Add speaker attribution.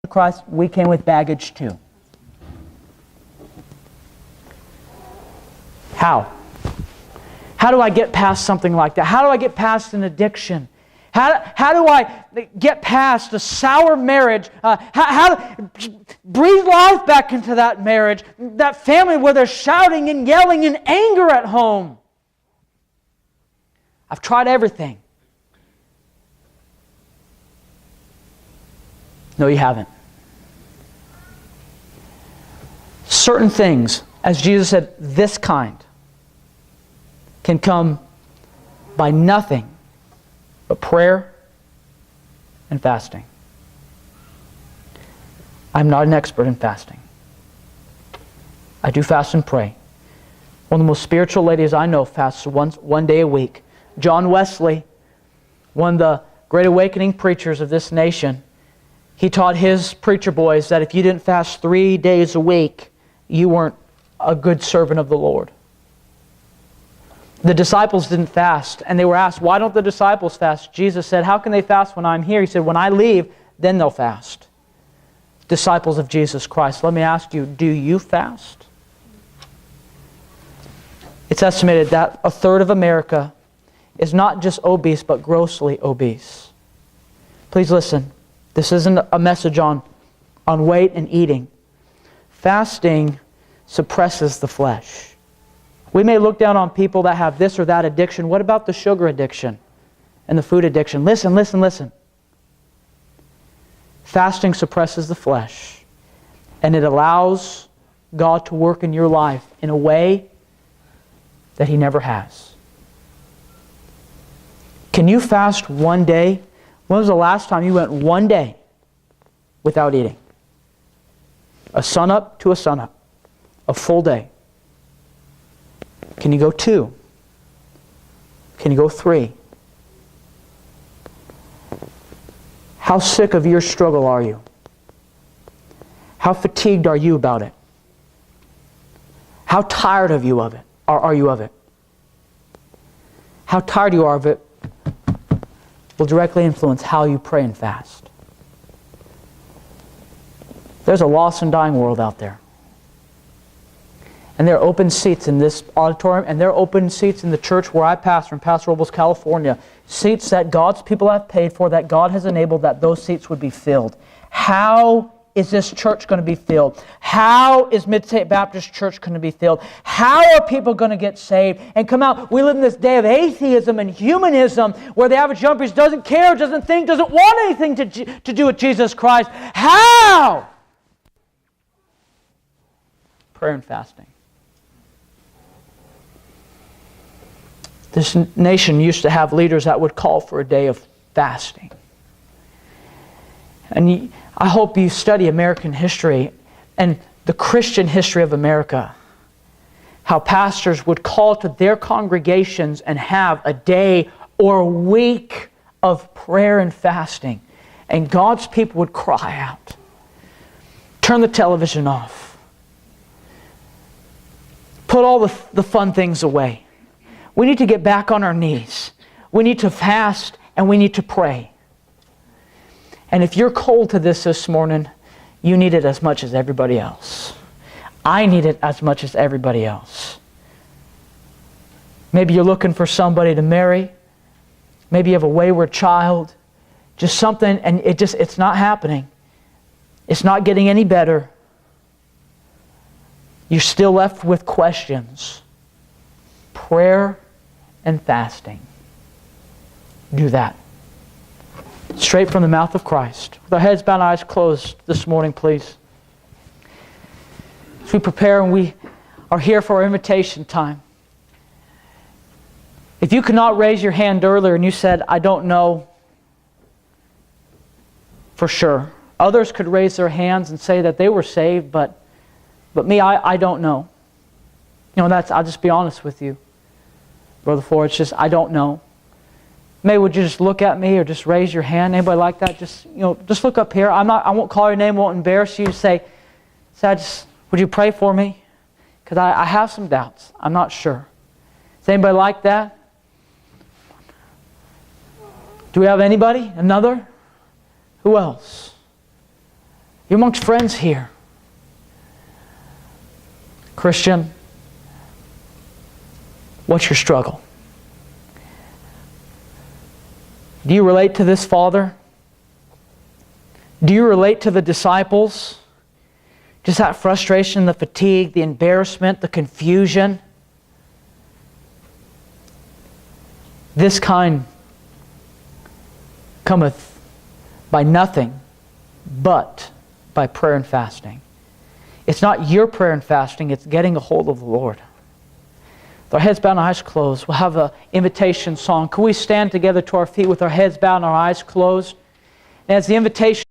Speaker 1: Christ, we came with baggage too. How? How do I get past something like that? How do I get past an addiction? How do I get past a sour marriage? How breathe life back into that marriage, that family where they're shouting and yelling in anger at home? I've tried everything. No, you haven't. Certain things, as Jesus said, this kind can come by nothing but prayer and fasting. I'm not an expert in fasting. I do fast and pray. One of the most spiritual ladies I know fasts one day a week. John Wesley, one of the great awakening preachers of this nation, he taught his preacher boys that if you didn't fast 3 days a week, you weren't a good servant of the Lord. The disciples didn't fast, and they were asked, why don't the disciples fast? Jesus said, how can they fast when I'm here? He said, when I leave, then they'll fast. Disciples of Jesus Christ, let me ask you, do you fast? It's estimated that a third of America is not just obese, but grossly obese. Please listen. This isn't a message on weight and eating. Fasting suppresses the flesh. We may look down on people that have this or that addiction. What about the sugar addiction and the food addiction? Listen, listen, listen. Fasting suppresses the flesh, and it allows God to work in your life in a way that He never has. Can you fast one day? When was the last time you went one day without eating? A sunup to a sunup. A full day. Can you go 2? Can you go 3? How sick of your struggle are you? How fatigued are you about it? How tired of you of it? Are you of it? How tired you are of it will directly influence how you pray and fast. There's a lost and dying world out there. And there are open seats in this auditorium, and there are open seats in the church where I pastor in Paso Robles, California. Seats that God's people have paid for, that God has enabled that those seats would be filled. How is this church going to be filled? How is Mid-State Baptist Church going to be filled? How are people going to get saved and come out? We live in this day of atheism and humanism where the average young person doesn't care, doesn't think, doesn't want anything to do with Jesus Christ. How? Prayer and fasting. This nation used to have leaders that would call for a day of fasting. And I hope you study American history and the Christian history of America. How pastors would call to their congregations and have a day or a week of prayer and fasting. And God's people would cry out. Turn the television off. Put all the fun things away. We need to get back on our knees. We need to fast and we need to pray. And if you're cold to this morning, you need it as much as everybody else. I need it as much as everybody else. Maybe you're looking for somebody to marry. Maybe you have a wayward child. Just something, and it's not happening. It's not getting any better. You're still left with questions. Prayer and fasting. Do that. Straight from the mouth of Christ. With our heads bowed and eyes closed this morning, please. As we prepare and we are here for our invitation time. If you could not raise your hand earlier and you said, I don't know for sure. Others could raise their hands and say that they were saved, but me, I don't know. You know, I'll just be honest with you. Brother Ford, it's just, I don't know. Maybe would you just look at me or just raise your hand? Anybody like that? Just look up here. I won't call your name, won't embarrass you. Say, would you pray for me? Because I have some doubts. I'm not sure. Is anybody like that? Do we have anybody? Another? Who else? You're amongst friends here. Christian, what's your struggle? Do you relate to this father? Do you relate to the disciples? Just that frustration, the fatigue, the embarrassment, the confusion. This kind cometh by nothing but by prayer and fasting. It's not your prayer and fasting, it's getting a hold of the Lord. With our heads bowed and our eyes closed, we'll have an invitation song. Can we stand together to our feet with our heads bowed and our eyes closed? And as the invitation